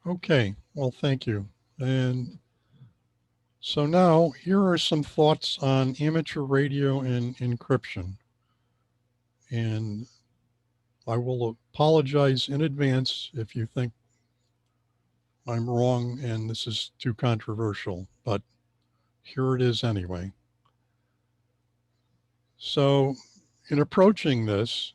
Okay, well, thank you. And so now here are some thoughts on amateur radio and encryption. And I will apologize in advance if you think I'm wrong and this is too controversial, but here it is anyway. So, in approaching this,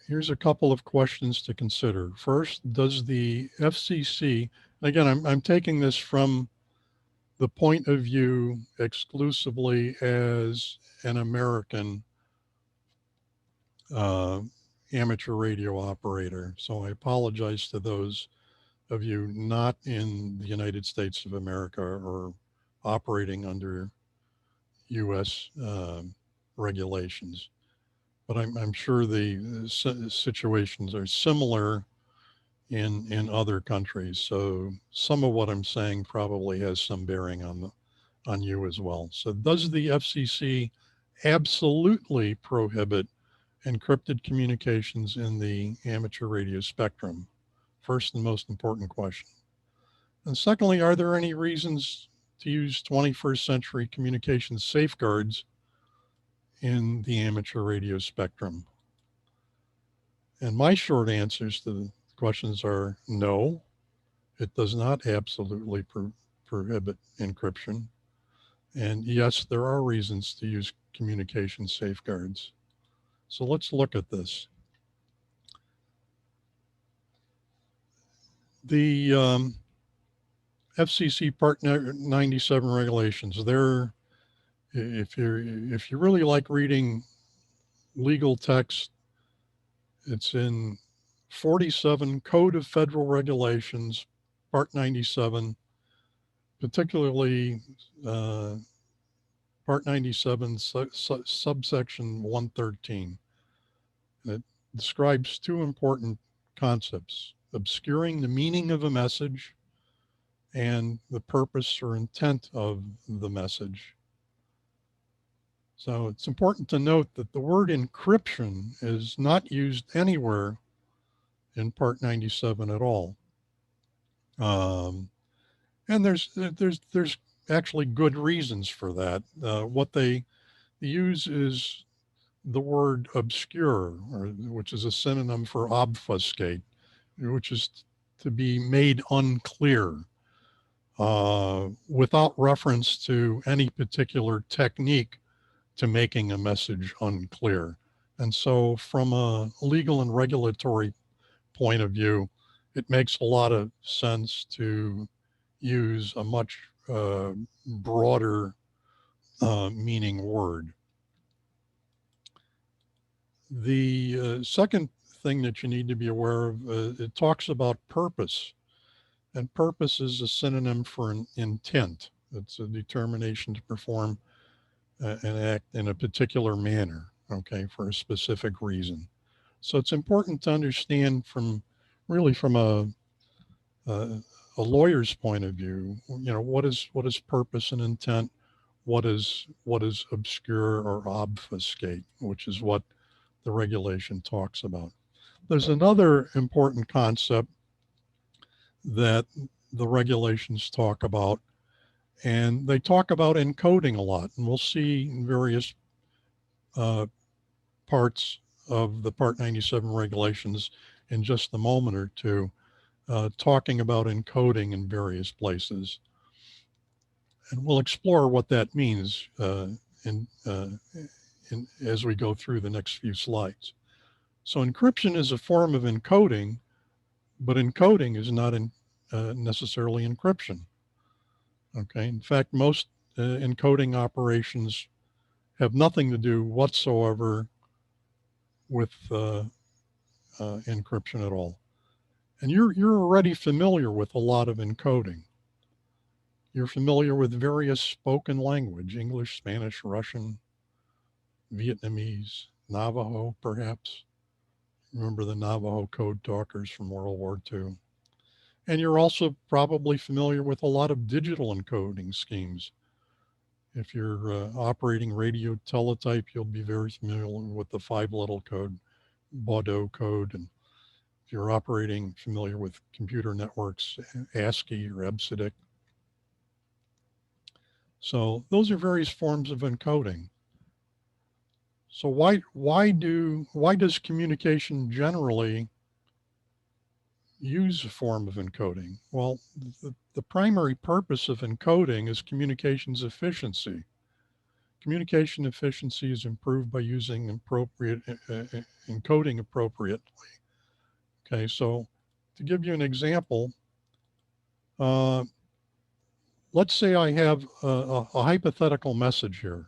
here's a couple of questions to consider. First, does the FCC, again, I'm taking this from the point of view exclusively as an American uh, amateur radio operator. So I apologize to those of you not in the United States of America or operating under U.S. Regulations. But I'm sure the situations are similar in other countries. So some of what I'm saying probably has some bearing on you as well. So does the FCC absolutely prohibit encrypted communications in the amateur radio spectrum? First and most important question. And secondly, are there any reasons to use 21st century communication safeguards in the amateur radio spectrum? And my short answers to the questions are no, it does not absolutely prohibit encryption. And yes, there are reasons to use communication safeguards. So let's look at this. The FCC Part 97 regulations, they're, if you really like reading legal text, it's in 47 Code of Federal Regulations, Part 97, particularly uh, Part 97, subsection 113. It describes two important concepts: obscuring the meaning of a message and the purpose or intent of the message. So it's important to note that the word encryption is not used anywhere in Part 97 at all. Um, and there's actually good reasons for that. What they use is the word obscure, or, which is a synonym for obfuscate, which is to be made unclear without reference to any particular technique to making a message unclear. And so, from a legal and regulatory point of view, it makes a lot of sense to use a much broader meaning word. The second thing that you need to be aware of, it talks about purpose, and purpose is a synonym for an intent. It's a determination to perform an act in a particular manner, okay, for a specific reason. So it's important to understand from really from a, a lawyer's point of view, what is purpose and intent, what is obscure or obfuscate, which is what the regulation talks about. There's another important concept that the regulations talk about, and they talk about encoding a lot, and we'll see in various uh, parts of the Part 97 regulations in just a moment or two, talking about encoding in various places. And we'll explore what that means in, uh, as we go through the next few slides. So encryption is a form of encoding, but encoding is not necessarily encryption. Okay. In fact, most encoding operations have nothing to do whatsoever with encryption at all. And you're already familiar with a lot of encoding. You're familiar with various spoken language: English, Spanish, Russian, Vietnamese, Navajo, perhaps. Remember the Navajo code talkers from World War II. And you're also probably familiar with a lot of digital encoding schemes. If you're operating radio teletype, you'll be very familiar with the five letter code, Baudot code, and if you're operating familiar with computer networks, ASCII or EBCDIC. So those are various forms of encoding. So why does communication generally use a form of encoding? Well, the primary purpose of encoding is communications efficiency. Communication efficiency is improved by using appropriate encoding appropriately. Okay, so to give you an example, let's say I have a hypothetical message here,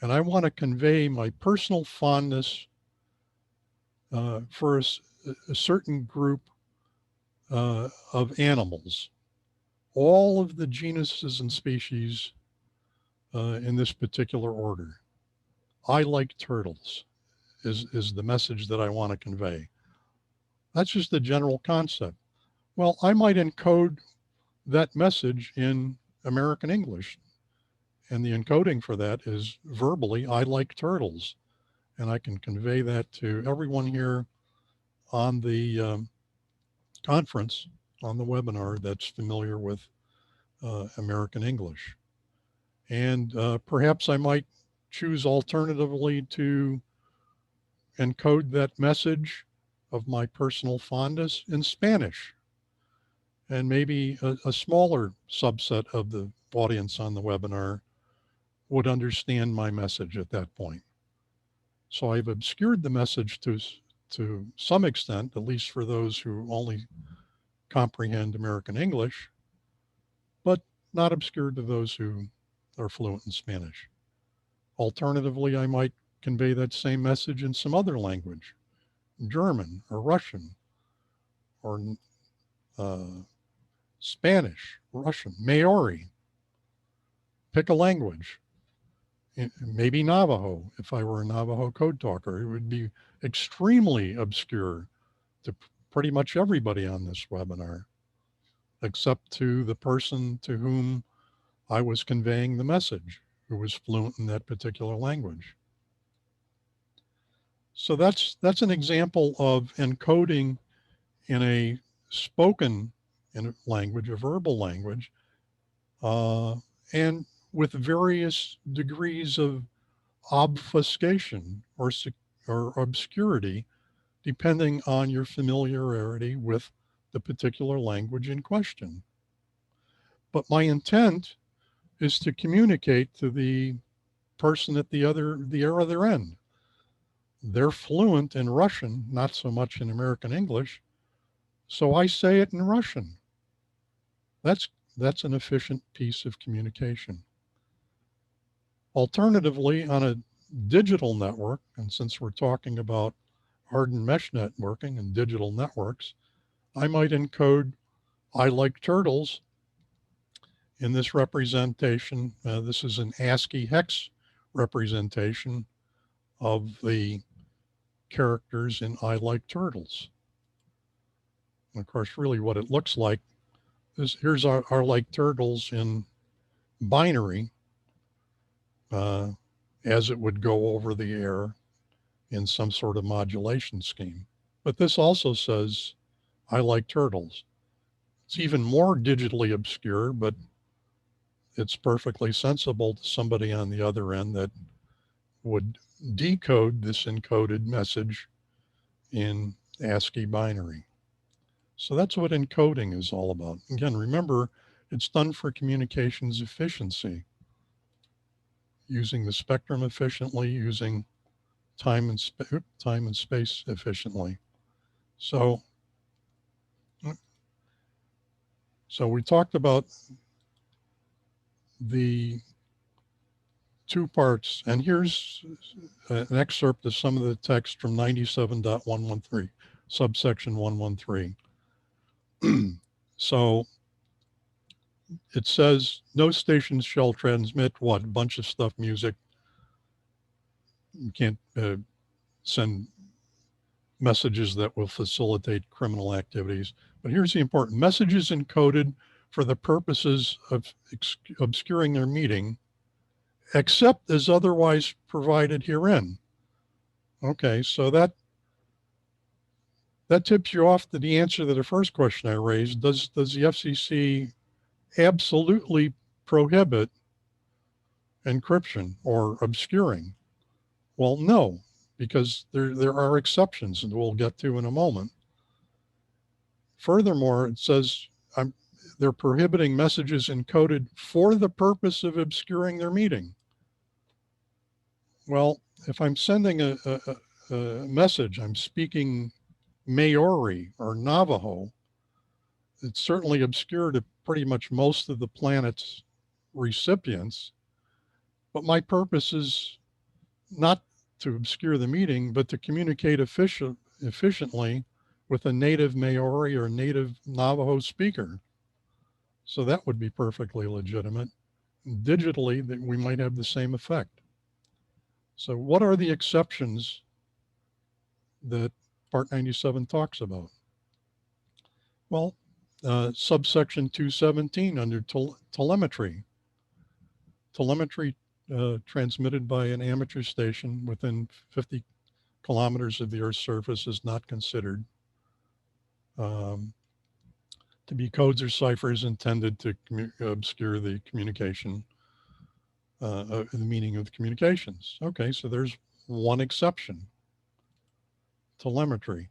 and I want to convey my personal fondness for a certain group of animals, all of the genuses and species in this particular order. I like turtles is the message that I want to convey. That's just a general concept. Well, I might encode that message in American English. And the encoding for that is verbally, I like turtles. And I can convey that to everyone here on the conference, on the webinar that's familiar with American English. And perhaps I might choose alternatively to encode that message of my personal fondness in Spanish. And maybe a smaller subset of the audience on the webinar would understand my message at that point. So I've obscured the message to some extent, at least for those who only comprehend American English, but not obscured to those who are fluent in Spanish. Alternatively, I might convey that same message in some other language, German or Russian or Spanish, Russian, Maori. Pick a language. Maybe Navajo, if I were a Navajo code talker. It would be extremely obscure to pretty much everybody on this webinar, except to the person to whom I was conveying the message, who was fluent in that particular language. So that's an example of encoding in a spoken language, a verbal language, and with various degrees of obfuscation or obscurity, depending on your familiarity with the particular language in question. But my intent is to communicate to the person at the other end. They're fluent in Russian, not so much in American English, so I say it in Russian. That's an efficient piece of communication. Alternatively, on a digital network, and since we're talking about hardened mesh networking and digital networks, I might encode I like turtles in this representation. This is an ASCII hex representation of the characters in I like turtles. And of course, really what it looks like is here's our like turtles in binary as it would go over the air in some sort of modulation scheme. But this also says, I like turtles. It's even more digitally obscure, but it's perfectly sensible to somebody on the other end that would decode this encoded message in ASCII binary. So that's what encoding is all about. Again, remember, it's done for communications efficiency, using the spectrum efficiently, using time and space efficiently. So we talked about the two parts, and here's an excerpt of some of the text from 97.113, subsection 113. So it says, no stations shall transmit what? A bunch of stuff, music. You can't send messages that will facilitate criminal activities. But here's the important messages encoded for the purposes of obscuring their meaning, except as otherwise provided herein. Okay, so that that tips you off to the answer to the first question I raised. Does the FCC absolutely prohibit encryption or obscuring? Well, no, because there are exceptions, and we'll get to in a moment. Furthermore, it says they're prohibiting messages encoded for the purpose of obscuring their meaning. Well, if I'm sending a message, I'm speaking Maori or Navajo, it's certainly obscured to pretty much most of the planet's recipients. But my purpose is not to obscure the meaning, but to communicate efficiently with a native Maori or native Navajo speaker. So that would be perfectly legitimate. Digitally, that we might have the same effect. So what are the exceptions that Part 97 talks about? Well, subsection 217 under telemetry. Telemetry transmitted by an amateur station within 50 kilometers of the Earth's surface is not considered to be codes or ciphers intended to obscure the communication, the meaning of the communications. Okay, so there's one exception. Telemetry.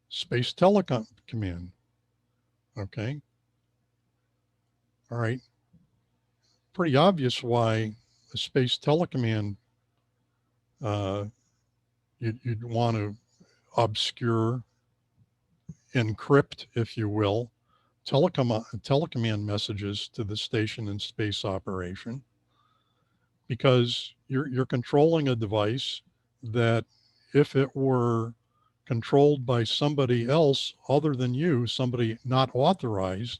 Space telecom command. Okay. All right. Pretty obvious why the space telecommand you'd want to obscure, encrypt, if you will, telecommand messages to the station in space operation, because you're controlling a device that, if it were controlled by somebody else other than you, somebody not authorized,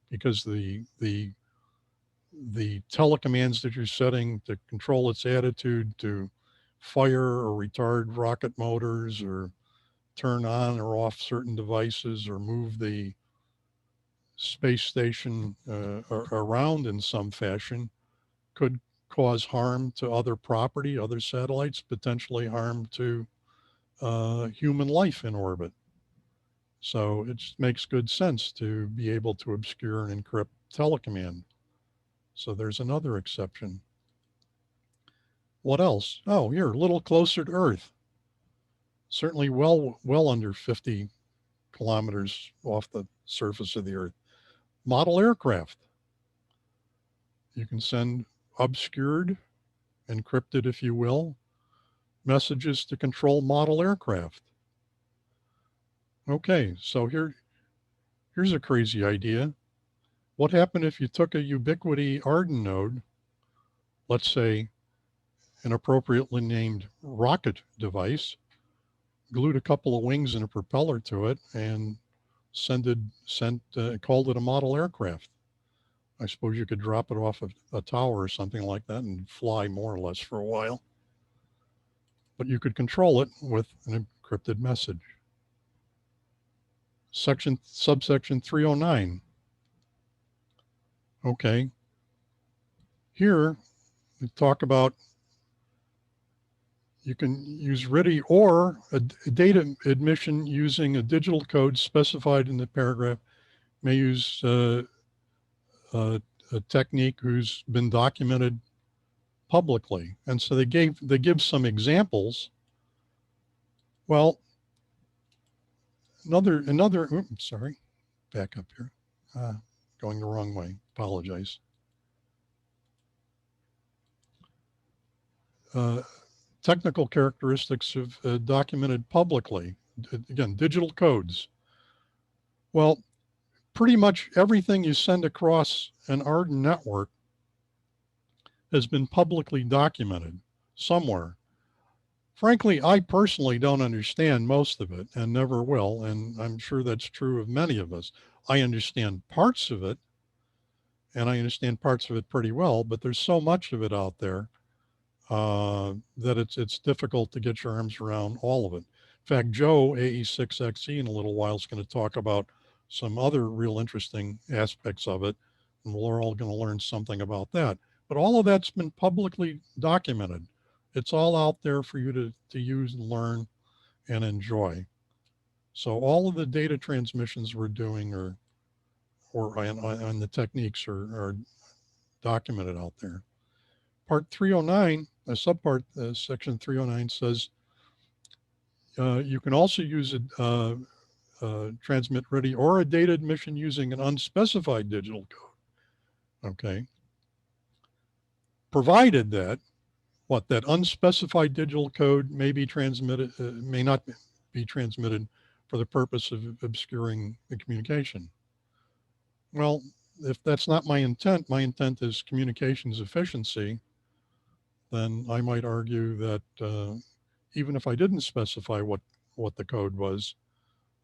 because the telecommands that you're setting to control its attitude to fire or retard rocket motors or turn on or off certain devices or move the space station around in some fashion, could cause harm to other property, other satellites, potentially harm to human life in orbit. So it makes good sense to be able to obscure and encrypt telecommand. So there's another exception. What else? Oh, here, a little closer to Earth. Certainly well under 50 kilometers off the surface of the Earth. Model aircraft. You can send obscured, encrypted, if you will, messages to control model aircraft. Okay, so here's a crazy idea. What happened if you took a ubiquity Arden node, let's say an appropriately named rocket device, glued a couple of wings and a propeller to it, and called it a model aircraft? I suppose you could drop it off a tower or something like that and fly more or less for a while. But you could control it with an encrypted message. Subsection 309. Okay. Here we talk about you can use RTTY or a data admission using a digital code specified in the paragraph. May use a technique who's been documented publicly. And so they give some examples. Well, oops, sorry, back up here. Going the wrong way, apologize. Technical characteristics of documented publicly. Again, digital codes. Well, pretty much everything you send across an Arden network has been publicly documented somewhere. Frankly, I personally don't understand most of it and never will, and I'm sure that's true of many of us. I understand parts of it, and I understand parts of it pretty well, but there's so much of it out there that it's difficult to get your arms around all of it. In fact, Joe, AE6XE, in a little while is going to talk about some other real interesting aspects of it, and we're all going to learn something about that. But all of that's been publicly documented. It's all out there for you to use and learn and enjoy. So all of the data transmissions we're doing on the techniques are documented out there. Part 309, subpart section 309 says you can also use a transmit ready or a data admission using an unspecified digital code. Okay. Provided that that unspecified digital code may be transmitted, may not be transmitted for the purpose of obscuring the communication. Well, if that's not my intent is communications efficiency, then I might argue that even if I didn't specify what the code was,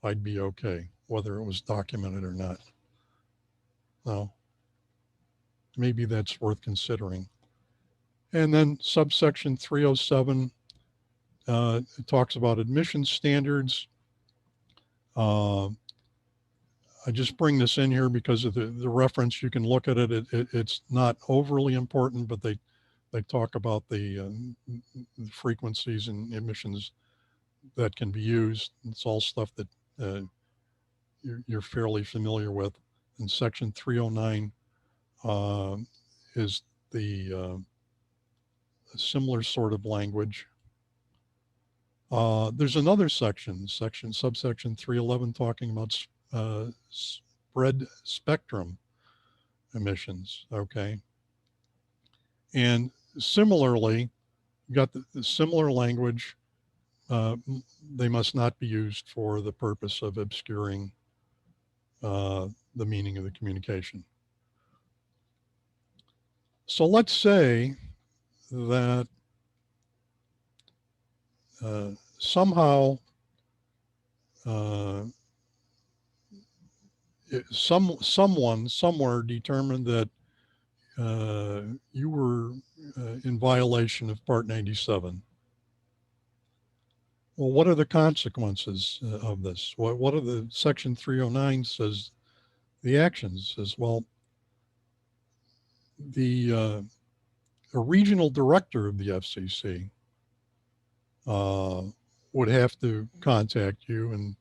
I'd be okay, whether it was documented or not. Now, maybe that's worth considering. And then subsection 307 it talks about admission standards. I just bring this in here because of the reference. You can look at it. It's not overly important, but they talk about the frequencies and emissions that can be used. It's all stuff that you're fairly familiar with. And section 309 is the similar sort of language. There's another subsection 311, talking about spread spectrum emissions. Okay. And similarly, you got the similar language. They must not be used for the purpose of obscuring the meaning of the communication. So let's say that somehow someone somewhere determined that you were in violation of Part 97. Well, what are the consequences of this? What are the section 309 says the actions says? Well, a regional director of the FCC would have to contact you and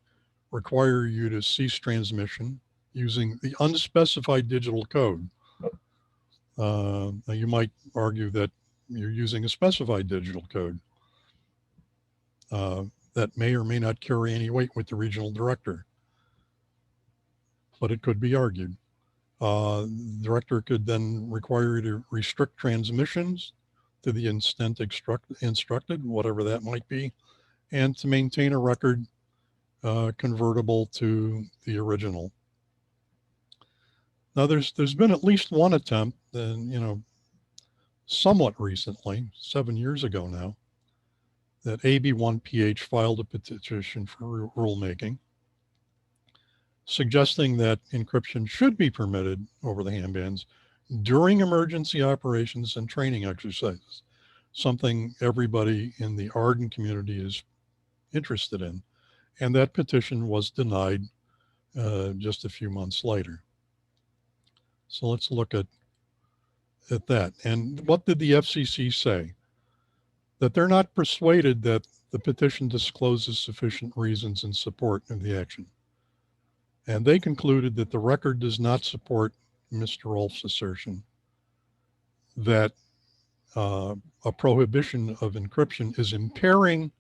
require you to cease transmission using the unspecified digital code. Now you might argue that you're using a specified digital code that may or may not carry any weight with the regional director, but it could be argued. The director could then require you to restrict transmissions to the extent instructed, whatever that might be, and to maintain a record convertible to the original. Now, there's been at least one attempt, and somewhat recently, 7 years ago now, that AB1PH filed a petition for rulemaking, suggesting that encryption should be permitted over the handbands during emergency operations and training exercises, something everybody in the Arden community is interested in. And that petition was denied just a few months later. So let's look at that. And what did the FCC say? That they're not persuaded that the petition discloses sufficient reasons in support of the action. And they concluded that the record does not support Mr. Rolfe's assertion that a prohibition of encryption is impairing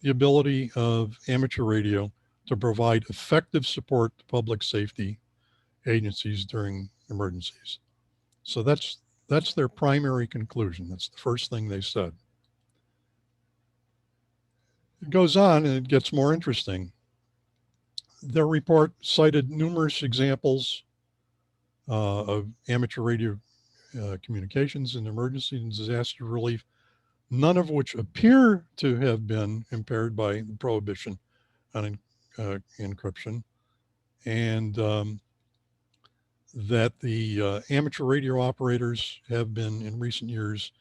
the ability of amateur radio to provide effective support to public safety agencies during emergencies. So that's their primary conclusion. That's the first thing they said. It goes on and it gets more interesting. Their report cited numerous examples of amateur radio communications in emergency and disaster relief, none of which appear to have been impaired by the prohibition on encryption, and that the amateur radio operators have been in recent years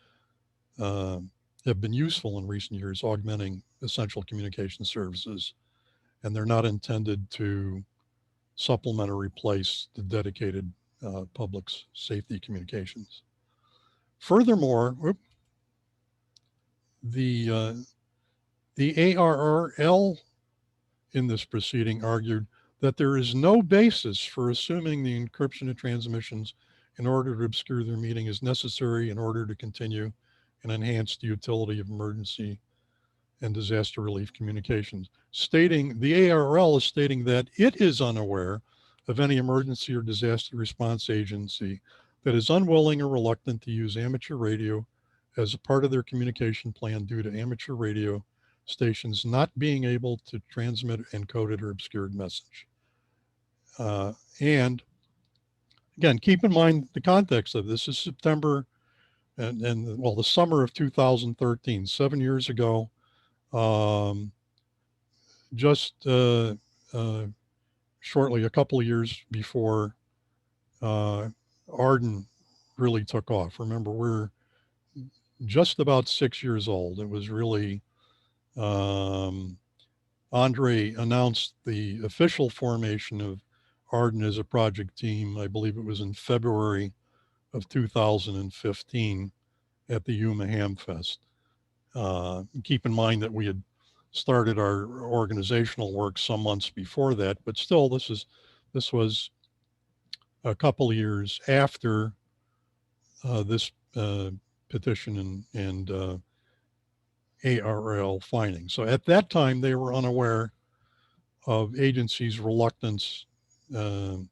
have been useful in recent years, augmenting essential communication services, and they're not intended to supplement or replace the dedicated public safety communications. Furthermore, the ARRL in this proceeding argued that there is no basis for assuming the encryption of transmissions in order to obscure their meaning is necessary in order to continue and enhance the utility of emergency and disaster relief communications, stating the ARL is stating that it is unaware of any emergency or disaster response agency that is unwilling or reluctant to use amateur radio as a part of their communication plan due to amateur radio stations not being able to transmit encoded or obscured message. And again, keep in mind the context of this is September and well, the summer of 2013, 7 years ago. Just shortly, a couple of years before Arden really took off. Remember, we're just about 6 years old. It was really, Andre announced the official formation of Arden as a project team. I believe it was in February of 2015 at the Yuma Hamfest. Keep in mind that we had started our organizational work some months before that, but still this was a couple of years after this petition and ARL finding. So at that time, they were unaware of agencies' reluctance, or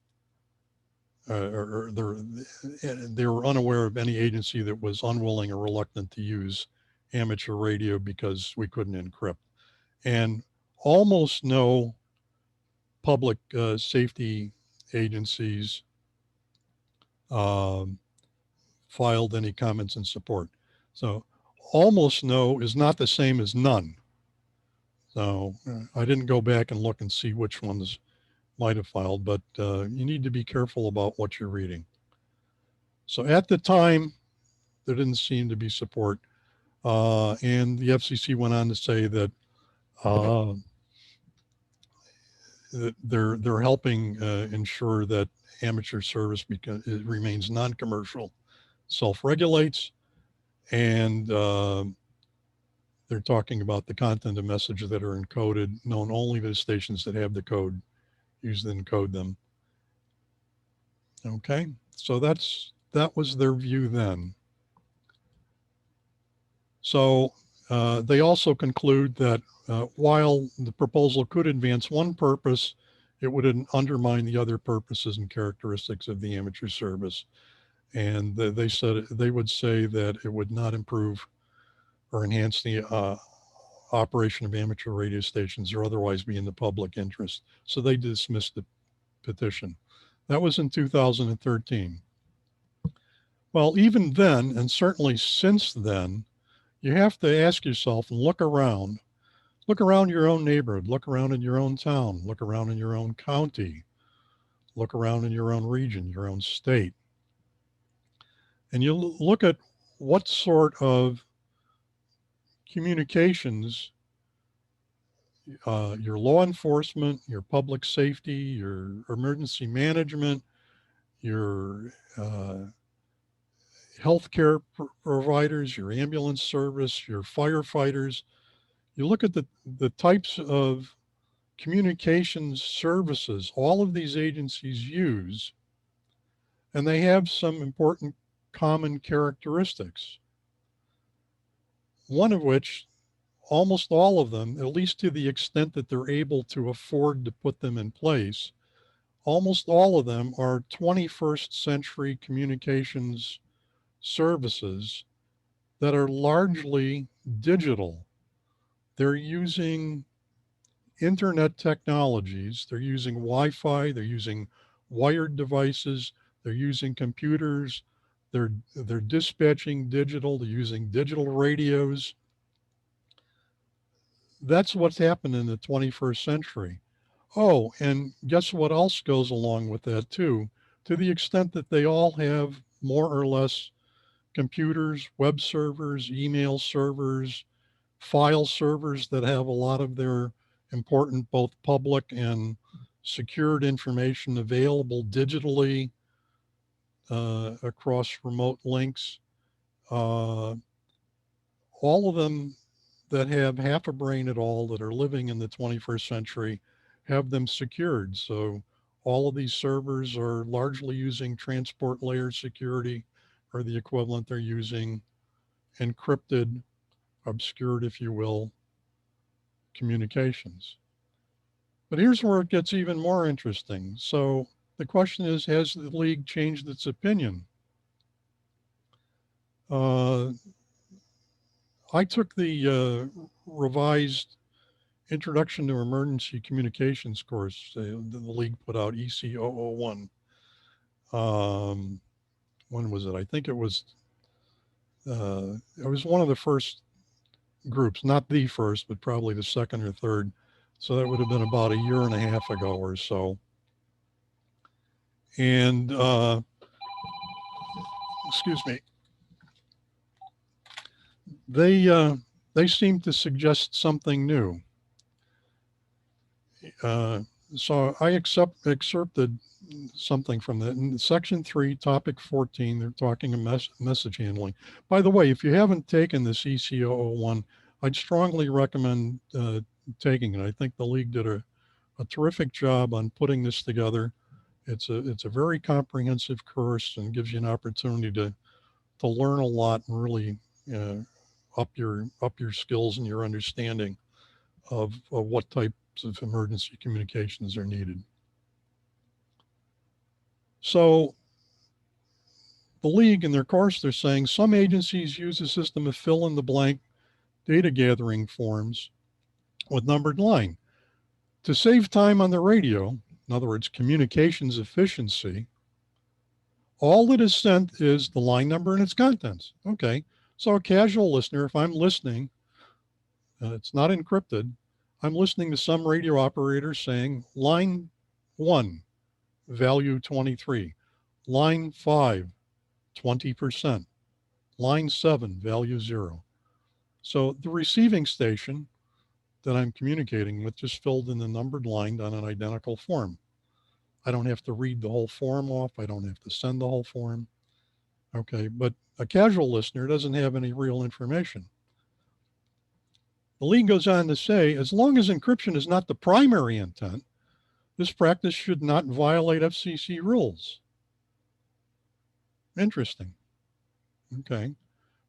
they were unaware of any agency that was unwilling or reluctant to use amateur radio because we couldn't encrypt. And almost no public safety agencies filed any comments in support. So almost no is not the same as none. So I didn't go back and look and see which ones might have filed, but you need to be careful about what you're reading. So at the time, there didn't seem to be support. And the FCC went on to say that they're helping ensure that amateur service because it remains non-commercial, self-regulates, and they're talking about the content of messages that are encoded, known only to the stations that have the code, use to encode them. Okay, so that was their view then. So they also conclude that while the proposal could advance one purpose, it would undermine the other purposes and characteristics of the amateur service. And they said they would say that it would not improve or enhance the operation of amateur radio stations or otherwise be in the public interest. So they dismissed the petition. That was in 2013. Well, even then, and certainly since then, you have to ask yourself and look around your own neighborhood, look around in your own town, look around in your own county, look around in your own region, your own state. And you look at what sort of communications your law enforcement, your public safety, your emergency management, your healthcare providers, your ambulance service, your firefighters. You look at the types of communications services all of these agencies use, and they have some important common characteristics. One of which, almost all of them, at least to the extent that they're able to afford to put them in place, almost all of them are 21st century communications services that are largely digital. They're using internet technologies, they're using Wi-Fi, they're using wired devices, they're using computers, they're dispatching digital, they're using digital radios. That's what's happened in the 21st century. Oh, and guess what else goes along with that too? To the extent that they all have more or less computers, web servers, email servers, file servers that have a lot of their important both public and secured information available digitally across remote links. All of them that have half a brain at all, that are living in the 21st century, have them secured. So all of these servers are largely using transport layer security, or the equivalent. They're using encrypted, obscured, if you will, communications. But here's where it gets even more interesting. So the question is, has the league changed its opinion? I took the revised Introduction to Emergency Communications course the league put out, EC001. When was it? I think it was one of the first groups, not the first, but probably the second or third. So that would have been about a year and a half ago or so. And excuse me, they seem to suggest something new. So I excerpted something from that. In section 3, topic 14, they're talking about message handling. By the way, if you haven't taken this EC001, I'd strongly recommend taking it. I think the league did a terrific job on putting this together. It's a very comprehensive course and gives you an opportunity to learn a lot and really up your skills and your understanding of what types of emergency communications are needed. So the league in their course, they're saying some agencies use a system of fill in the blank data gathering forms with numbered line. To save time on the radio, in other words, communications efficiency, all that is sent is the line number and its contents. Okay, so a casual listener, if I'm listening, it's not encrypted, I'm listening to some radio operator saying line 1, value 23, line 5, 20%, line 7, value 0. So the receiving station that I'm communicating with just filled in the numbered line on an identical form. I don't have to read the whole form off. I don't have to send the whole form. Okay, but a casual listener doesn't have any real information. The league goes on to say, as long as encryption is not the primary intent, this practice should not violate FCC rules. Interesting. Okay.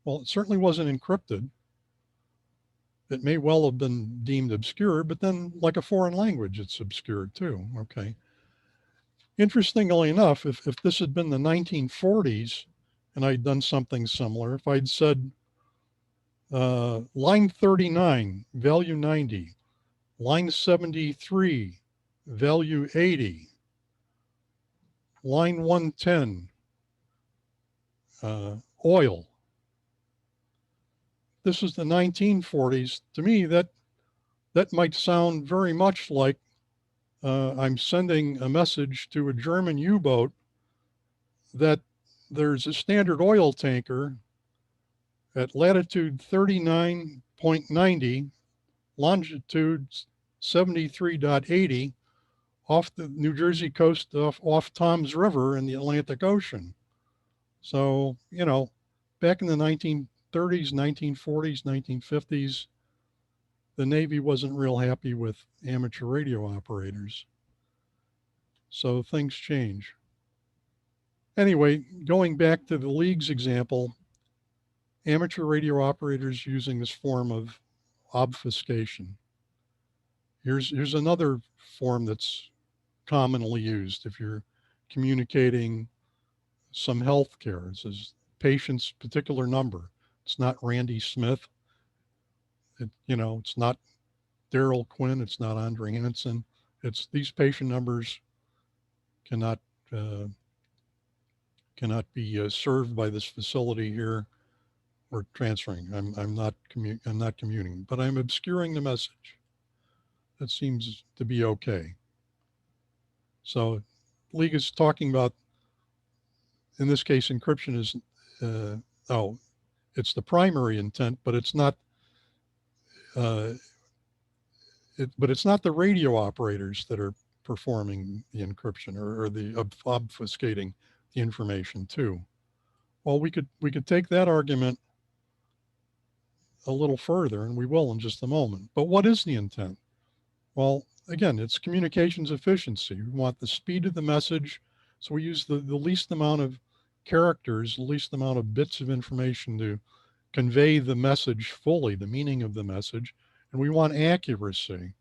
Well, it certainly wasn't encrypted. It may well have been deemed obscure, but then like a foreign language, it's obscured too. Okay. Interestingly enough, if this had been the 1940s and I'd done something similar, if I'd said line 39, value 90, line 73, value 80, line 110, oil. This is the 1940s. To me, that might sound very much like I'm sending a message to a German U-boat that there's a standard oil tanker at latitude 39.90, longitude 73.80 off the New Jersey coast off Tom's River in the Atlantic Ocean. So, you know, back in the 1930s, 1940s, 1950s, the Navy wasn't real happy with amateur radio operators. So things change. Anyway, going back to the league's example, amateur radio operators using this form of obfuscation. Here's another form that's commonly used if you're communicating some health care. It says patient's particular number. It's not Randy Smith. It's not Daryl Quinn. It's not Andre Hansen. It's these patient numbers cannot be served by this facility here. We're transferring. I'm not commuting, but I'm obscuring the message. That seems to be okay. So league is talking about, in this case, encryption is, it's the primary intent, but it's not, but it's not the radio operators that are performing the encryption or the obfuscating the information too. Well, we could take that argument a little further, and we will in just a moment. But what is the intent? Well, again, it's communications efficiency. We want the speed of the message. So we use the least amount of characters, the least amount of bits of information to convey the message fully, the meaning of the message. And we want accuracy.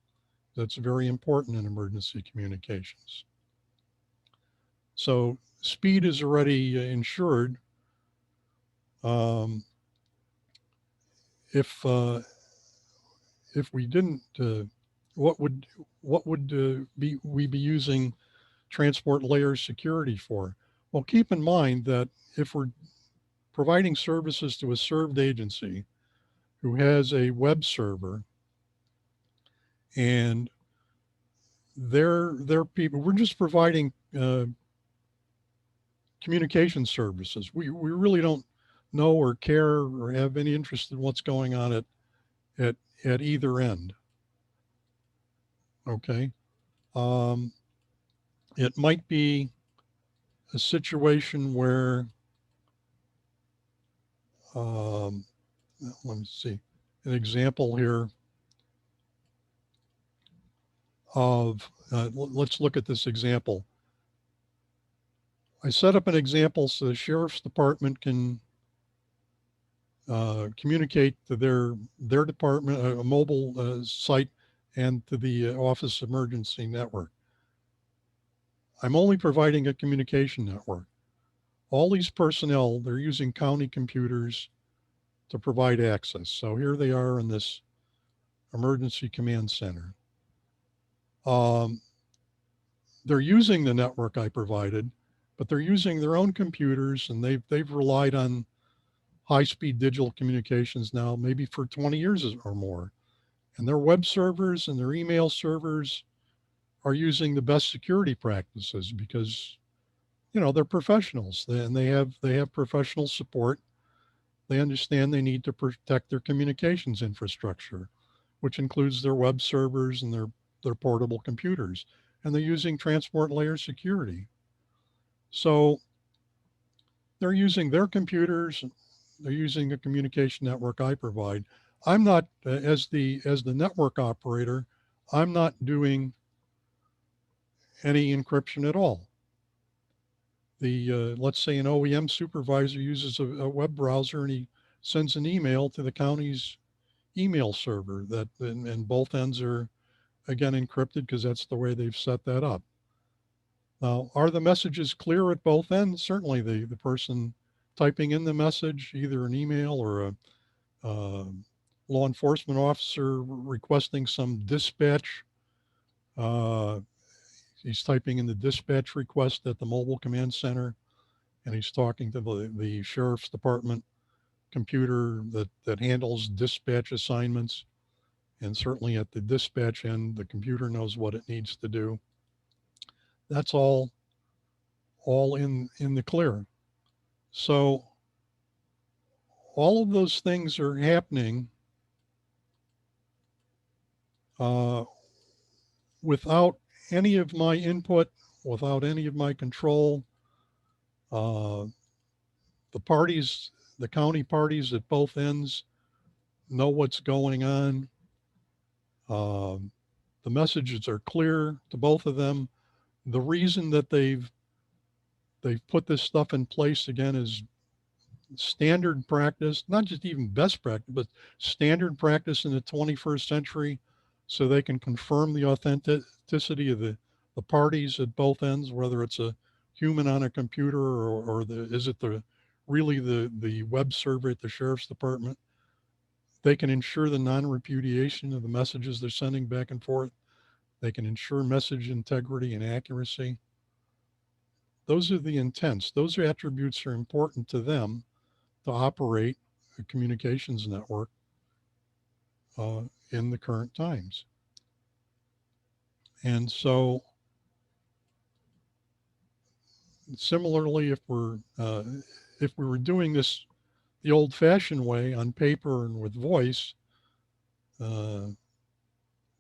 That's very important in emergency communications. So speed is already ensured. Um, if if we didn't, what would we be using transport layer security for? Well, keep in mind that if we're providing services to a served agency who has a web server and their people, we're just providing communication services. We really don't know or care or have any interest in what's going on at, at either end. Okay. Um, it might be a situation where, um, let me see, an example here of, let's look at this example. I set up an example so the sheriff's department can communicate to their department, a mobile site, and to the office emergency network. I'm only providing a communication network. All these personnel, they're using county computers to provide access. So here they are in this emergency command center. Um, they're using the network I provided, but they're using their own computers, and they've relied on high-speed digital communications now maybe for 20 years or more. And their web servers and their email servers are using the best security practices because, you know, they're professionals and they have professional support. They understand they need to protect their communications infrastructure, which includes their web servers and their portable computers. And they're using transport layer security. So they're using their computers, they're using the communication network I provide. I'm not, as the network operator, I'm not doing any encryption at all. Let's say an OEM supervisor uses a web browser and he sends an email to the county's email server and both ends are again encrypted because that's the way they've set that up. Now, are the messages clear at both ends? Certainly the person typing in the message, either an email or a uh, law enforcement officer requesting some dispatch. Uh, he's typing in the dispatch request at the mobile command center, and he's talking to the sheriff's department computer that handles dispatch assignments. And certainly at the dispatch end, the computer knows what it needs to do. That's all in the clear. So all of those things are happening uh, without any of my input, without any of my control. Uh, the parties, the county parties at both ends know what's going on. Um, the messages are clear to both of them. The reason that they've put this stuff in place again is standard practice, not just even best practice, but standard practice in the 21st century, so they can confirm the authenticity of the parties at both ends, whether it's a human on a computer or is it really the web server at the sheriff's department. They can ensure the non-repudiation of the messages they're sending back and forth. They can ensure message integrity and accuracy. Those are the intents. Those attributes are important to them to operate a communications network uh, in the current times. And so, similarly, if we were doing this the old-fashioned way on paper and with voice, uh,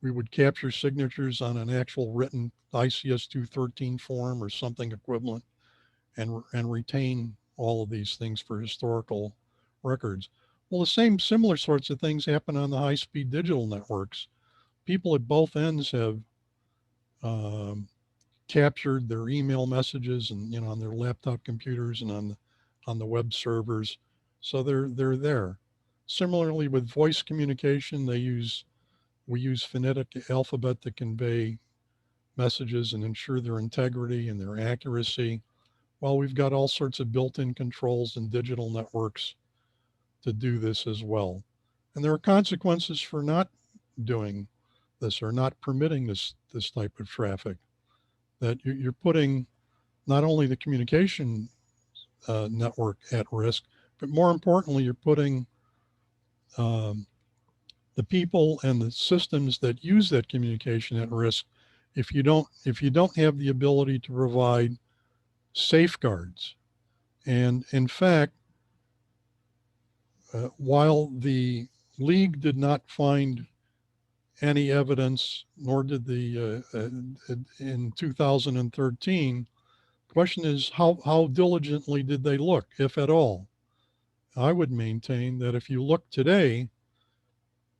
we would capture signatures on an actual written ICS 213 form or something equivalent, and retain all of these things for historical records. Well, the same similar sorts of things happen on the high-speed digital networks. people at both ends have um, captured their email messages and on their laptop computers and on the web servers, so they're there. Similarly with voice communication, we use phonetic alphabet to convey messages and ensure their integrity and their accuracy. Well, we've got all sorts of built-in controls and digital networks to do this as well. And there are consequences for not doing this or not permitting this type of traffic. That you're putting not only the communication network at risk, but more importantly, you're putting um, the people and the systems that use that communication at risk if you don't have the ability to provide safeguards. And in fact, while the league did not find any evidence, nor did in 2013, the question is how diligently did they look, if at all? I would maintain that if you look today,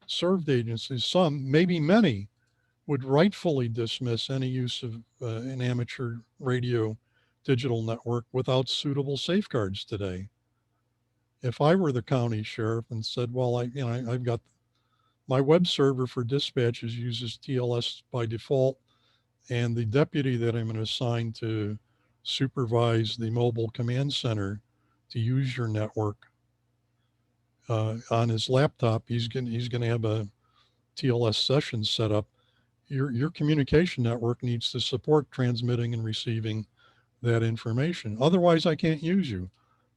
served agencies, some, maybe many, would rightfully dismiss any use of an amateur radio digital network without suitable safeguards today. If I were the county sheriff and said, well, I've got my web server for dispatches uses TLS by default, and the deputy that I'm going to assign to supervise the mobile command center to use your network on his laptop, he's going to have a TLS session set up. Your communication network needs to support transmitting and receiving that information. Otherwise, I can't use you,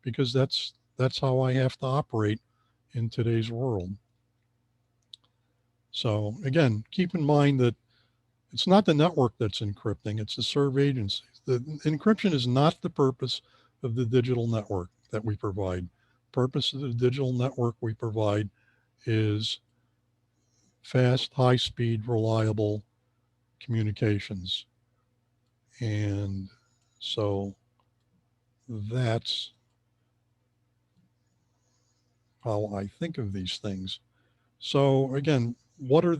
because that's how I have to operate in today's world. So again, keep in mind that it's not the network that's encrypting, it's the serve agencies. The encryption is not the purpose of the digital network that we provide. Purpose of the digital network we provide is fast, high speed, reliable communications. And so that's how I think of these things. So again, what are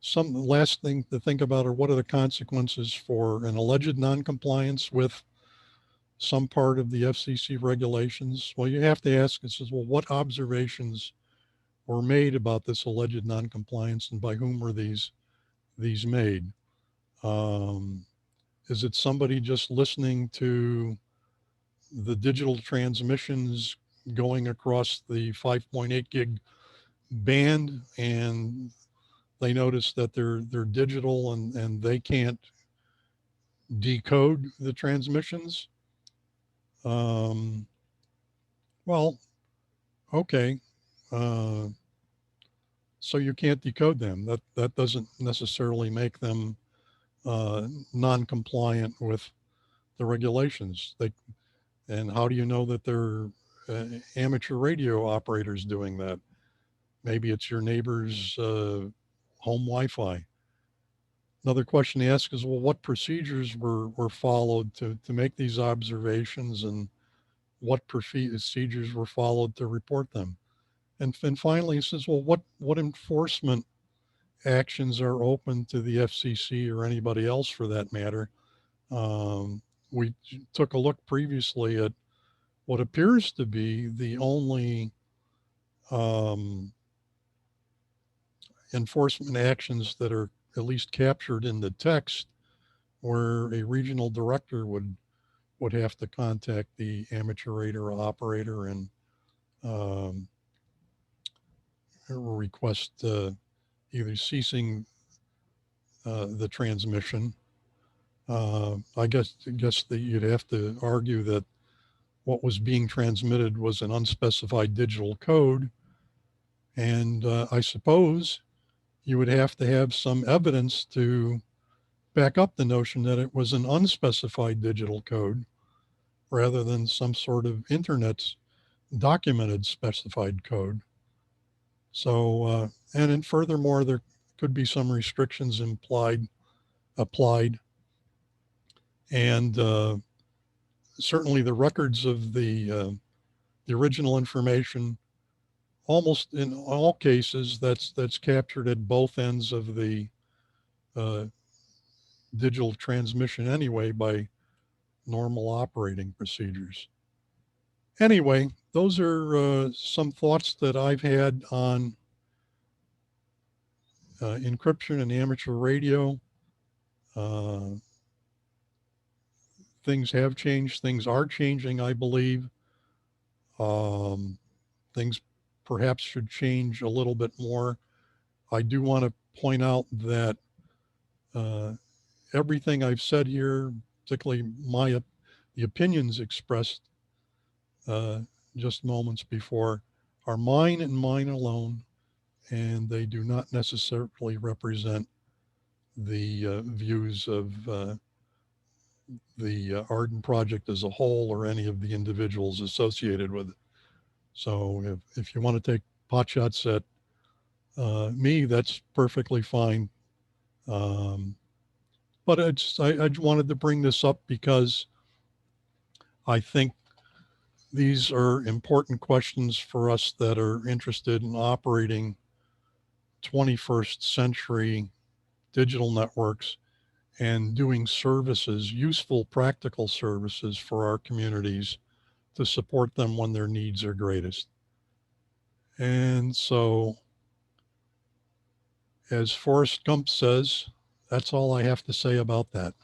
some last thing to think about are what are the consequences for an alleged noncompliance with some part of the FCC regulations? Well, you have to ask, well, what observations were made about this alleged noncompliance, and by whom were these made? Is it somebody just listening to the digital transmissions going across the 5.8 gig band, and they notice that they're digital and they can't decode the transmissions? Um, well, okay. Uh, so you can't decode them. That doesn't necessarily make them non-compliant with the regulations. And how do you know that they're amateur radio operators doing that? Maybe it's your neighbor's home Wi-Fi. Another question to ask is, well, what procedures were followed to make these observations, and what procedures were followed to report them? And finally, it says, well, what enforcement actions are open to the FCC or anybody else for that matter? We took a look previously at what appears to be the only um, enforcement actions that are at least captured in the text, where a regional director would have to contact the amateur radio operator and um, request either ceasing the transmission. I guess that you'd have to argue that what was being transmitted was an unspecified digital code, and I suppose you would have to have some evidence to back up the notion that it was an unspecified digital code rather than some sort of internet's documented specified code. So, and then furthermore, there could be some restrictions applied, and certainly the records of the original information almost in all cases, that's captured at both ends of the digital transmission anyway by normal operating procedures. Anyway, those are some thoughts that I've had on encryption and amateur radio. Things have changed. Things are changing, I believe. Things perhaps should change a little bit more. I do want to point out that everything I've said here, particularly the opinions expressed just moments before, are mine and mine alone, and they do not necessarily represent the views of the Arden Project as a whole or any of the individuals associated with it. So if you want to take pot shots at me, that's perfectly fine. But I wanted to bring this up because I think these are important questions for us that are interested in operating 21st century digital networks and doing services, useful, practical services for our communities to support them when their needs are greatest. And so, as Forrest Gump says, that's all I have to say about that.